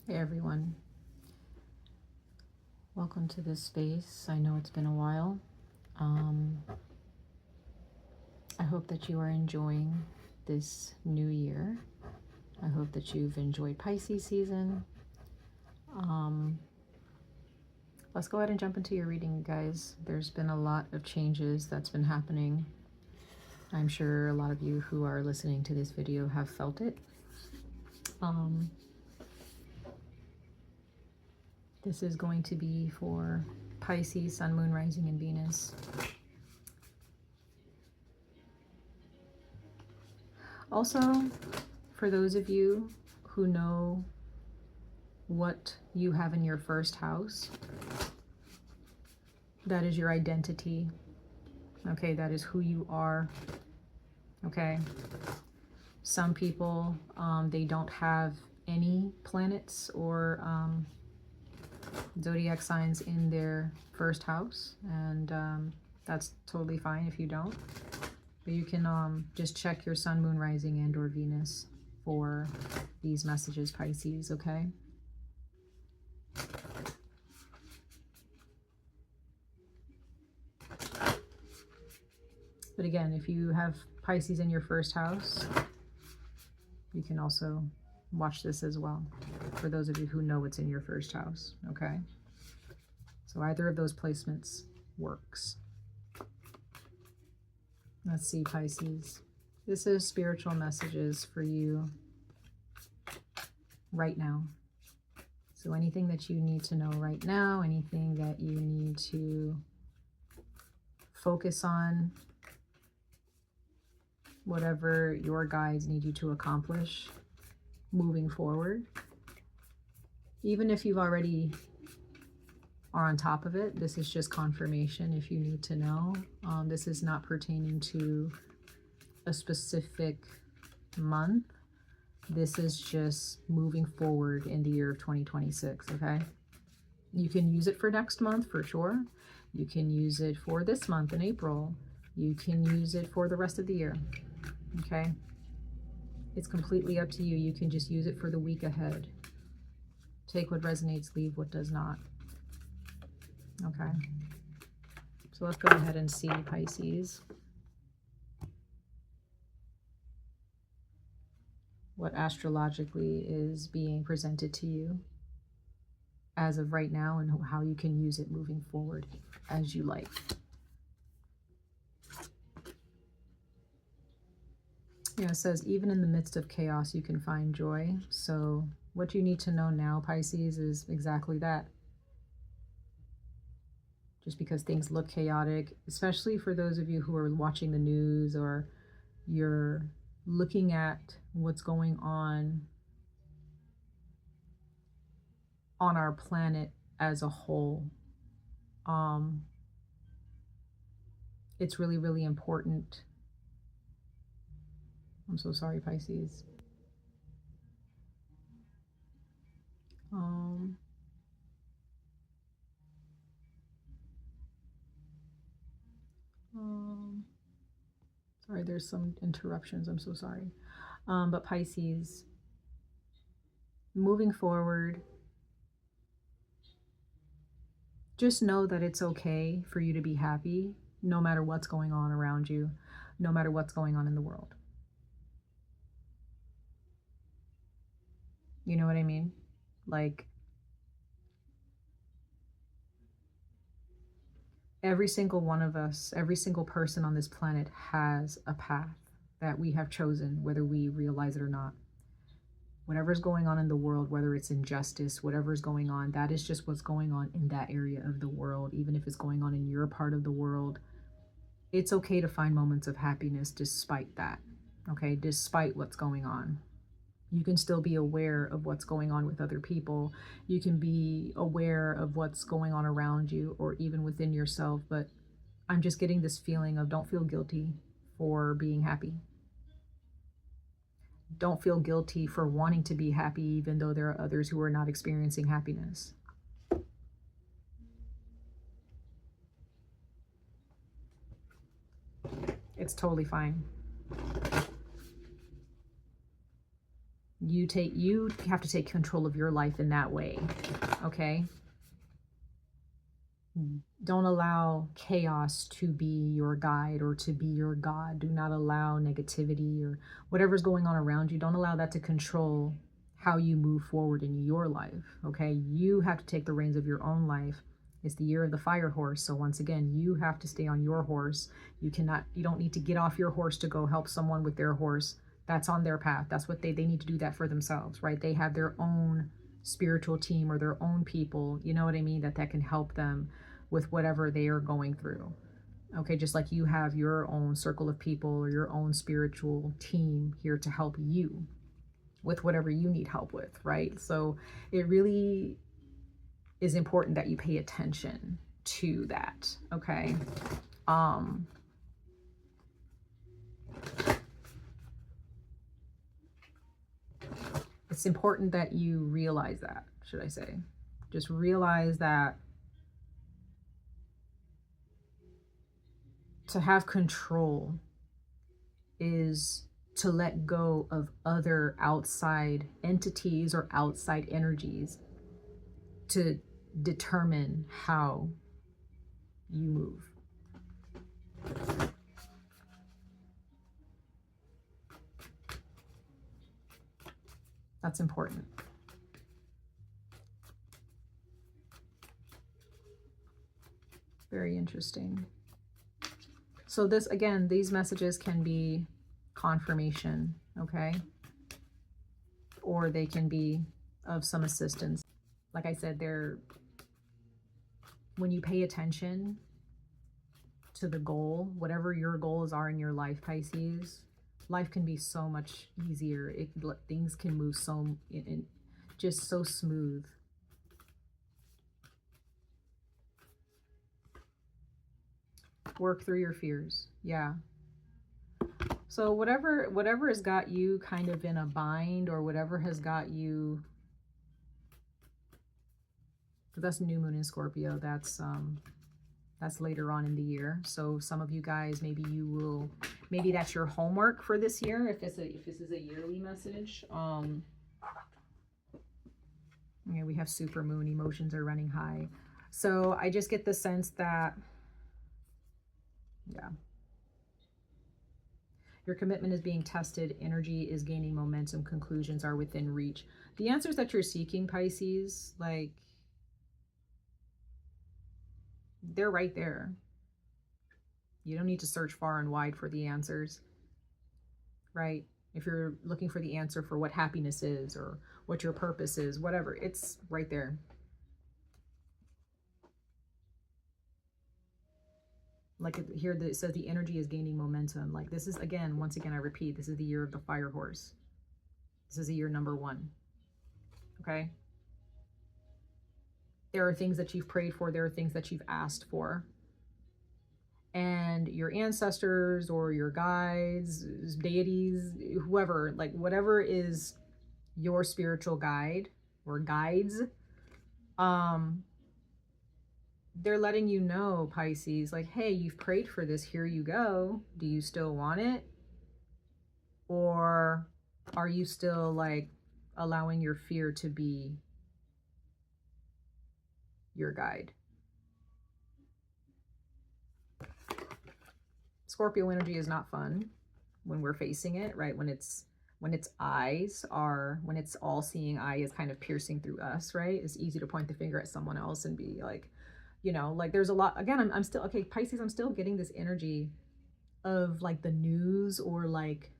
Hey everyone, welcome to this space. I know it's been a while. I hope that you are enjoying this new year. I hope that you've enjoyed Pisces season. Let's go ahead and jump into your reading, guys. There's been a lot of changes that's been happening. I'm sure a lot of you who are listening to this video have felt it. This is going to be for Pisces, Sun, Moon, Rising, and Venus. Also, for those of you who know what you have in your first house, that is your identity. Okay, that is who you are. Okay. Some people, they don't have any planets or zodiac signs in their first house, and that's totally fine if you don't. But you can just check your Sun, Moon, Rising, and or Venus for these messages, Pisces, okay? But again, if you have Pisces in your first house, you can also watch this as well, for those of you who know it's in your first house, okay? So either of those placements works. Let's see, Pisces. This is spiritual messages for you right now. So anything that you need to know right now, anything that you need to focus on, whatever your guides need you to accomplish moving forward. Even if you've already are on top of it, this is just confirmation if you need to know. This is not pertaining to a specific month. This is just moving forward in the year of 2026, okay? You can use it for next month for sure. You can use it for this month in April. You can use it for the rest of the year, okay? It's completely up to you. You can just use it for the week ahead. Take what resonates, leave what does not. Okay. So let's go ahead and see, Pisces, what astrologically is being presented to you as of right now, and how you can use it moving forward as you like. Yeah, it says, even in the midst of chaos, you can find joy. So what you need to know now, Pisces, is exactly that. Just because things look chaotic, especially for those of you who are watching the news or you're looking at what's going on our planet as a whole, it's really, really important. I'm so sorry, Pisces. Sorry, there's some interruptions. I'm so sorry. But Pisces, moving forward, just know that it's okay for you to be happy no matter what's going on around you, no matter what's going on in the world. You know what I mean? Like, every single one of us, every single person on this planet has a path that we have chosen, whether we realize it or not. Whatever's going on in the world, whether it's injustice, whatever's going on, that is just what's going on in that area of the world. Even if it's going on in your part of the world, it's okay to find moments of happiness despite that, okay? Despite what's going on. You can still be aware of what's going on with other people. You can be aware of what's going on around you or even within yourself. But I'm just getting this feeling of, don't feel guilty for being happy. Don't feel guilty for wanting to be happy, even though there are others who are not experiencing happiness. It's totally fine. You have to take control of your life in that way. Okay? Don't allow chaos to be your guide or to be your God. Do not allow negativity or whatever's going on around you. Don't allow that to control how you move forward in your life. Okay? You have to take the reins of your own life. It's the year of the fire horse. So once again, you have to stay on your horse. You don't need to get off your horse to go help someone with their horse. That's on their path. That's what they need to do that for themselves, right? They have their own spiritual team or their own people, you know what I mean, that can help them with whatever they are going through. Okay, just like you have your own circle of people or your own spiritual team here to help you with whatever you need help with, right? So it really is important that you pay attention to that, okay? It's important that you realize that, should I say. Just realize that to have control is to let go of other outside entities or outside energies to determine how you move. That's important. Very interesting. So this, again, these messages can be confirmation, okay? Or they can be of some assistance. Like I said, when you pay attention to the goal, whatever your goals are in your life, Pisces, life can be so much easier. Things can move just so smooth. Work through your fears. Yeah. So whatever has got you kind of in a bind, or whatever has got you, because that's new moon in Scorpio, that's later on in the year. So some of you guys, maybe that's your homework for this year, if this is a yearly message. Yeah, we have super moon, emotions are running high. So I just get the sense that, yeah, your commitment is being tested, energy is gaining momentum, conclusions are within reach. The answers that you're seeking, Pisces, like, they're right there. You don't need to search far and wide for the answers, right? If you're looking for the answer for what happiness is or what your purpose is, whatever, it's right there. Like here, it says the energy is gaining momentum. Like this is, again, once again, I repeat, this is the year of the fire horse. This is the year number 1. Okay? There are things that you've prayed for. There are things that you've asked for. And your ancestors or your guides, deities, whoever, like whatever is your spiritual guide or guides, they're letting you know, Pisces, like, hey, you've prayed for this. Here you go. Do you still want it? Or are you still like allowing your fear to be your guide? Scorpio energy is not fun when we're facing it, right? When it's all-seeing eye is kind of piercing through us, right? It's easy to point the finger at someone else and be like, you know, like there's a lot, again, I'm still, okay, Pisces, I'm still getting this energy of like the news or like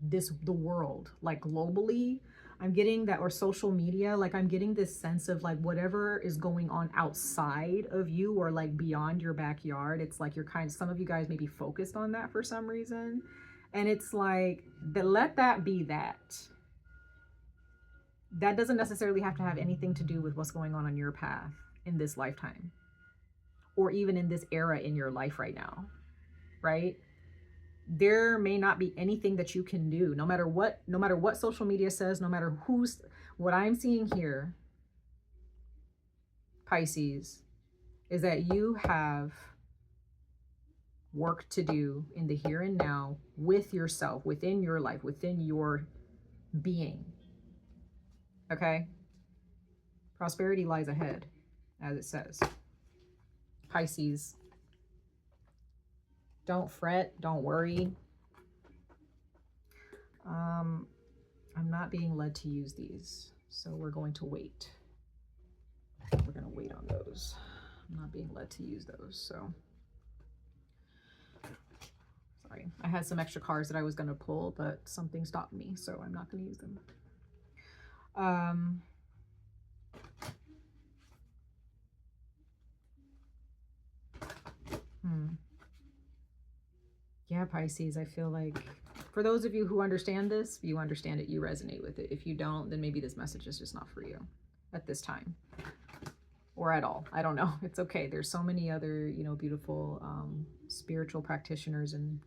the world, like globally, I'm getting that, or social media, like I'm getting this sense of like whatever is going on outside of you or like beyond your backyard. It's like some of you guys may be focused on that for some reason. And it's like, let that be that. That doesn't necessarily have to have anything to do with what's going on your path in this lifetime, or even in this era in your life right now, right? There may not be anything that you can do, no matter what social media says, no matter what I'm seeing here, Pisces, is that you have work to do in the here and now with yourself, within your life, within your being. Okay? Prosperity lies ahead, as it says. Pisces, don't fret, don't worry. I'm not being led to use these, so we're going to wait. We're going to wait on those. I'm not being led to use those, so. Sorry, I had some extra cards that I was going to pull, but something stopped me, so I'm not going to use them. Yeah, Pisces, I feel like for those of you who understand this, you understand it, you resonate with it. If you don't, then maybe this message is just not for you at this time or at all. I don't know. It's okay. There's so many other, you know, beautiful spiritual practitioners and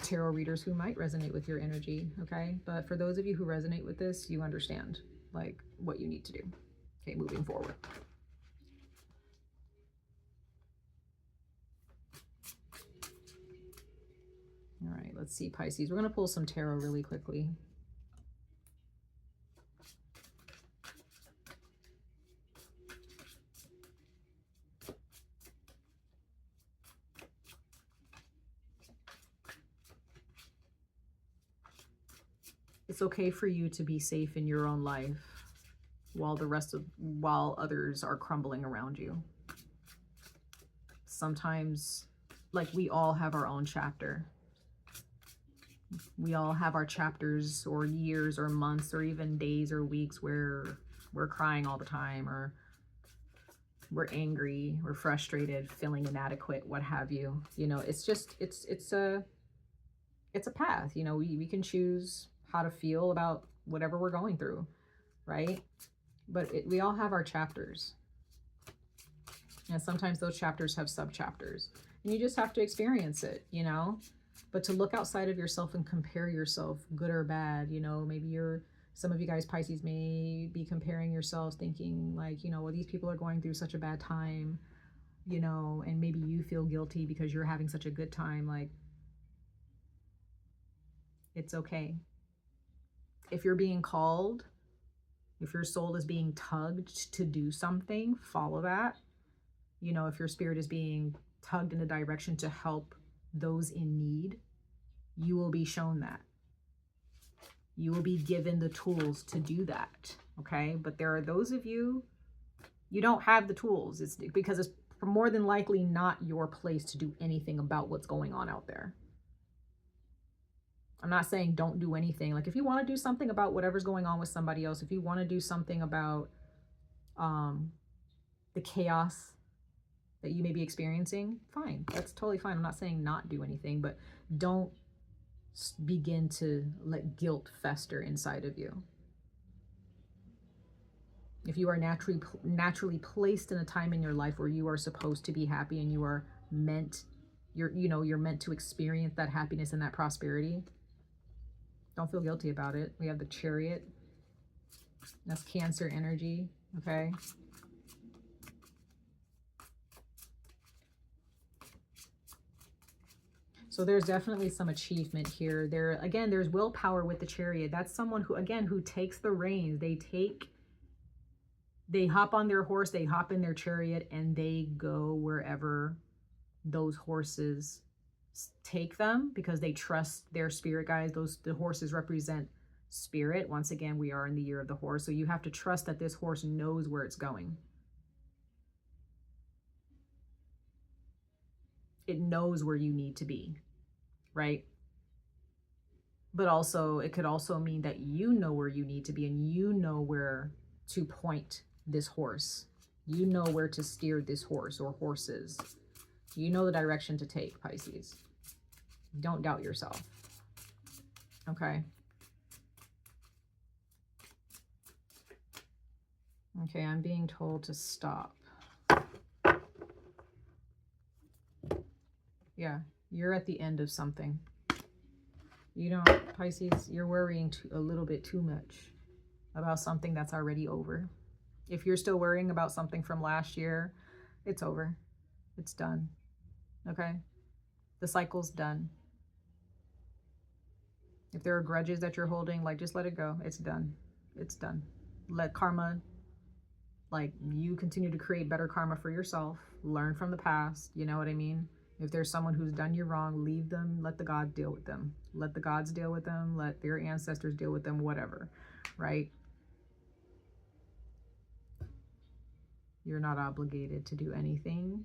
tarot readers who might resonate with your energy. Okay. But for those of you who resonate with this, you understand like what you need to do. Okay. Moving forward. All right, let's see, Pisces. We're going to pull some tarot really quickly. It's okay for you to be safe in your own life while others are crumbling around you. Sometimes, like, we all have our own chapter. We all have our chapters or years or months or even days or weeks where we're crying all the time, or we're angry, we're frustrated, feeling inadequate, what have you. You know, it's just, it's a path. You know, we can choose how to feel about whatever we're going through, right? But we all have our chapters. And sometimes those chapters have sub-chapters. And you just have to experience it, you know? But to look outside of yourself and compare yourself, good or bad, you know, maybe some of you guys, Pisces, may be comparing yourselves thinking like, you know, well, these people are going through such a bad time, you know, and maybe you feel guilty because you're having such a good time. Like, it's okay. If you're being called, if your soul is being tugged to do something, follow that. You know, if your spirit is being tugged in a direction to help those in need, you will be shown that. You will be given the tools to do that, okay? But there are those of you, you don't have the tools. It's because it's more than likely not your place to do anything about what's going on out there. I'm not saying don't do anything. Like, if you want to do something about whatever's going on with somebody else, if you want to do something about the chaos that you may be experiencing, fine. That's totally fine. I'm not saying not do anything, but don't begin to let guilt fester inside of you. If you are naturally placed in a time in your life where you are supposed to be happy and you are meant, you're meant to experience that happiness and that prosperity, don't feel guilty about it. We have the Chariot. That's Cancer energy, okay? So there's definitely some achievement here. There's willpower with the Chariot. That's someone who takes the reins. They hop on their horse, they hop in their chariot, and they go wherever those horses take them because they trust their spirit guides. The horses represent spirit. Once again, we are in the year of the horse. So you have to trust that this horse knows where it's going. It knows where you need to be, right? But also, it could also mean that you know where you need to be and you know where to point this horse. You know where to steer this horse or horses. You know the direction to take, Pisces. Don't doubt yourself. Okay. Okay, I'm being told to stop. Yeah, you're at the end of something. You know, Pisces, you're worrying a little bit too much about something that's already over. If you're still worrying about something from last year, it's over. It's done. Okay? The cycle's done. If there are grudges that you're holding, like, just let it go. It's done. It's done. let karma, like, you continue to create better karma for yourself. Learn from the past. You know what I mean? If there's someone who's done you wrong, leave them. Let the gods deal with them. Let the gods deal with them. Let their ancestors deal with them, whatever, right? You're not obligated to do anything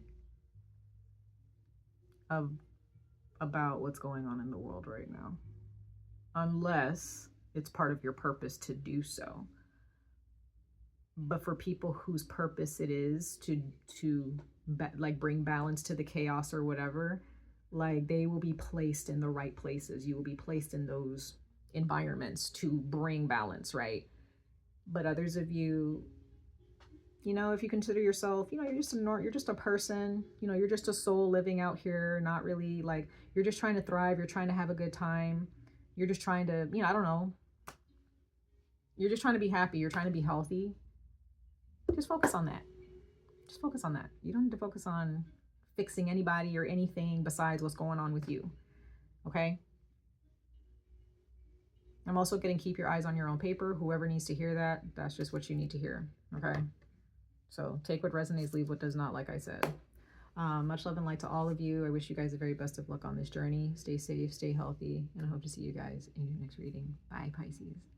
about what's going on in the world right now, unless it's part of your purpose to do so. But for people whose purpose it is to like bring balance to the chaos or whatever, like, they will be placed in the right places. You will be placed in those environments to bring balance, right? But others of you, you know, if you consider yourself, you know, you're just a person, you know, you're just a soul living out here, not really, like, you're just trying to thrive, you're trying to have a good time, you're just trying to, you know, I don't know, you're just trying to be happy, you're trying to be healthy. Just focus on that. Just focus on that. You don't need to focus on fixing anybody or anything besides what's going on with you. Okay? I'm also getting keep your eyes on your own paper. Whoever needs to hear that, that's just what you need to hear. Okay? So take what resonates, leave what does not, like I said. Much love and light to all of you. I wish you guys the very best of luck on this journey. Stay safe, stay healthy, and I hope to see you guys in your next reading. Bye, Pisces.